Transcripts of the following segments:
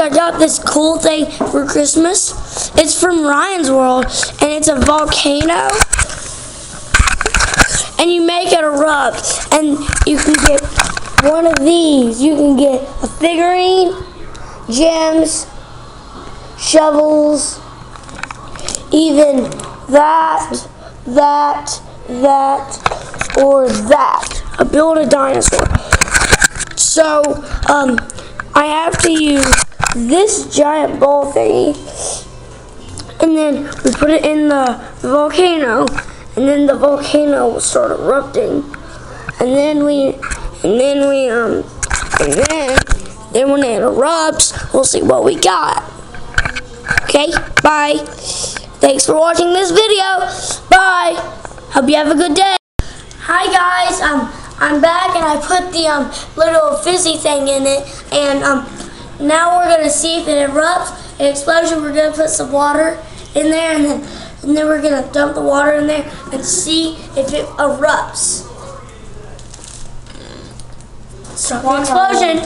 I got this cool thing for Christmas. It's from Ryan's World, and it's a volcano. And you make it erupt, and you can get one of these. You can get a figurine, gems, shovels, even that, or that. I build a dinosaur. So, I have to use this giant ball thingy, and then we put it in the volcano, and then the volcano will start erupting, and then when it erupts, we'll see what we got. Okay, bye. Thanks for watching this video. Bye. Hope you have a good day. Hi guys, I'm back, and I put the little fizzy thing in it, and now we're gonna see if it erupts. An explosion. We're gonna put some water in there, and then we're gonna dump the water in there and see if it erupts. Start the explosion.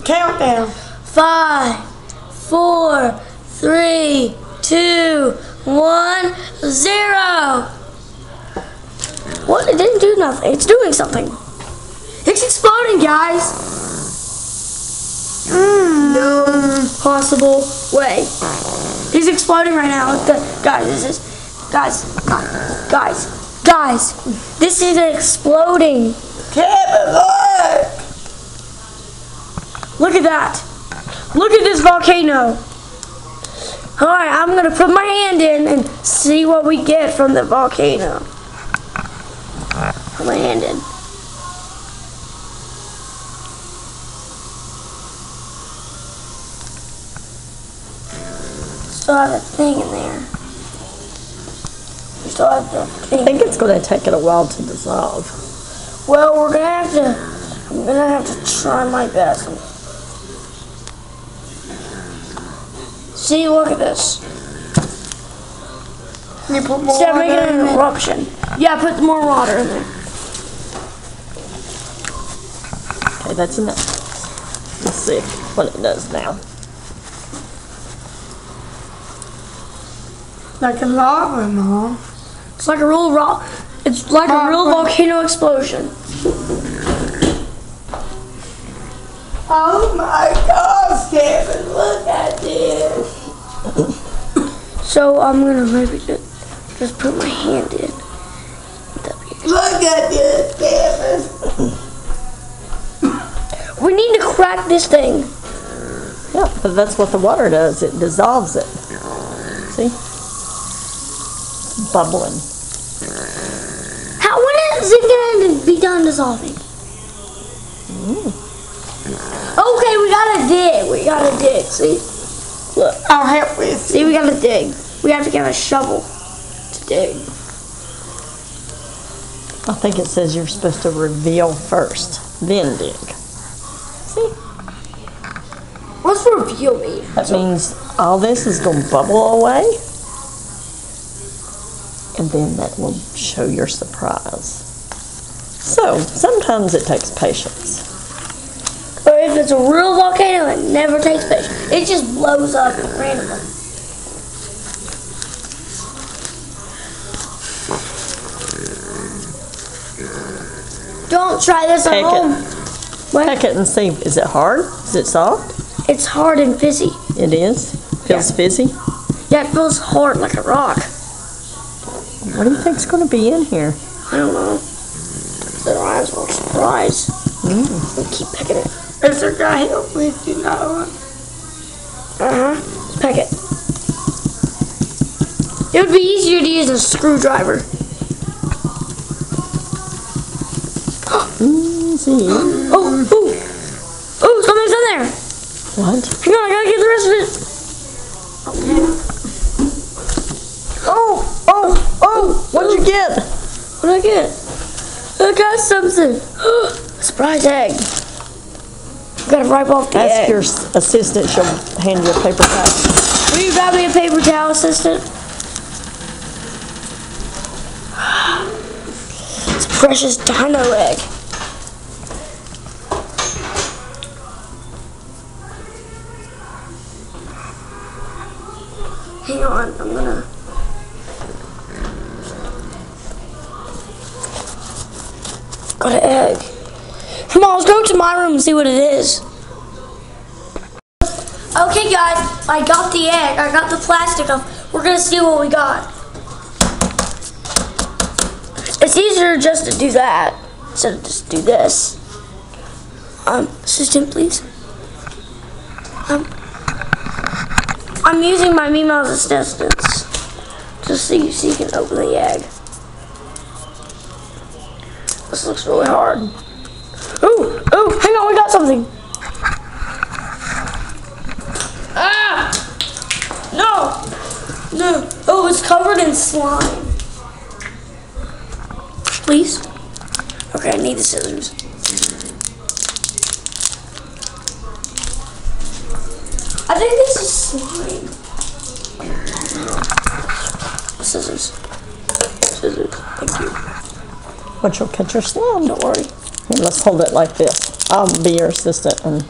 Countdown. 5, 4, 3, 2, 1, 0. What? It didn't do nothing. It's doing something. It's exploding, guys. No possible way. He's exploding right now. Guys, this is exploding. Kevin, Look at that. Look at this volcano. Alright, I'm going to put my hand in and see what we get from the volcano. Put my hand in. Still have a thing in there. We still have the thing. I think it's going to take it a while to dissolve. Well, I'm gonna have to try my best. See, look at this. You put more Instead of water making in an it? eruption. Yeah, put more water in there. Okay, that's enough. Let's see what it does now. Like a lava, Mom. It's like a real It's like a real volcano explosion. Oh my gosh, Kevin, look at this. So I'm gonna maybe just put my hand in. Look at this, Kevin. We need to crack this thing. Yeah, but that's what the water does. It dissolves it. See? It's bubbling. When is it gonna be done dissolving? Okay, we gotta dig. See? Look. I'll help with. See, we gotta dig. We have to get a shovel to dig. I think it says you're supposed to reveal first, then dig. See? What's reveal mean? That means all this is going to bubble away, and then that will show your surprise. So, sometimes it takes patience. Or if it's a real volcano, it never takes patience. It just blows up randomly. Don't try this at home. Peck it and see. Is it hard? Is it soft? It's hard and fizzy. It is? Feels fizzy? Yeah, it feels hard like a rock. What do you think's going to be in here? I don't know. Their eyes will surprise. We'll keep pecking it. Is there guy help with you now? Let's peck it. It would be easier to use a screwdriver. See. Oh, something's in there. What? Hang on, I gotta get the rest of it. What'd you get? What did I get? I got something. Surprise egg. Gotta wipe off the egg. Ask your assistant, she'll hand you a paper towel. Will you grab me a paper towel, assistant? It's a precious dino egg. Hang on, I'm gonna... Got an egg. Come on, let's go to my room and see what it is. Okay guys, I got the egg. I got the plastic off. We're gonna see what we got. It's easier just to do that instead of just do this. Assistant, please. I'm using my Meemaw's assistance just so you can open the egg. This looks really hard. Ooh, hang on, we got something. Ah! No! Oh, it's covered in slime. Please? Okay, I need the scissors. I think this is slime. Scissors. Thank you. But you'll catch your slime. Don't worry. Here, let's hold it like this. I'll be your assistant. And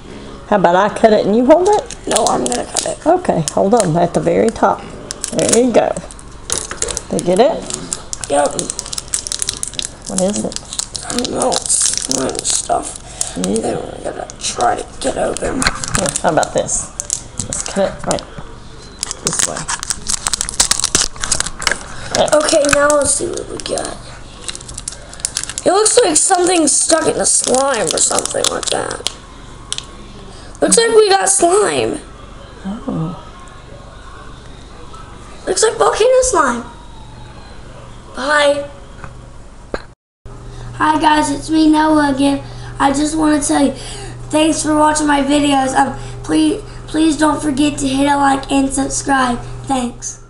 how about I cut it and you hold it? No, I'm gonna cut it. Okay, hold on at the very top. There you go. Did you get it? Yep. What is it? I don't know. It's slime stuff. Yeah. Then we're gonna try to get open. Here, how about this? Let's cut it right this way. Okay, now let's see what we got. It looks like something's stuck in the slime or something like that. Looks like we got slime. Oh. Looks like volcano slime. Bye. Hi guys, it's me Noah again. I just want to tell you, thanks for watching my videos. Please don't forget to hit a like and subscribe. Thanks.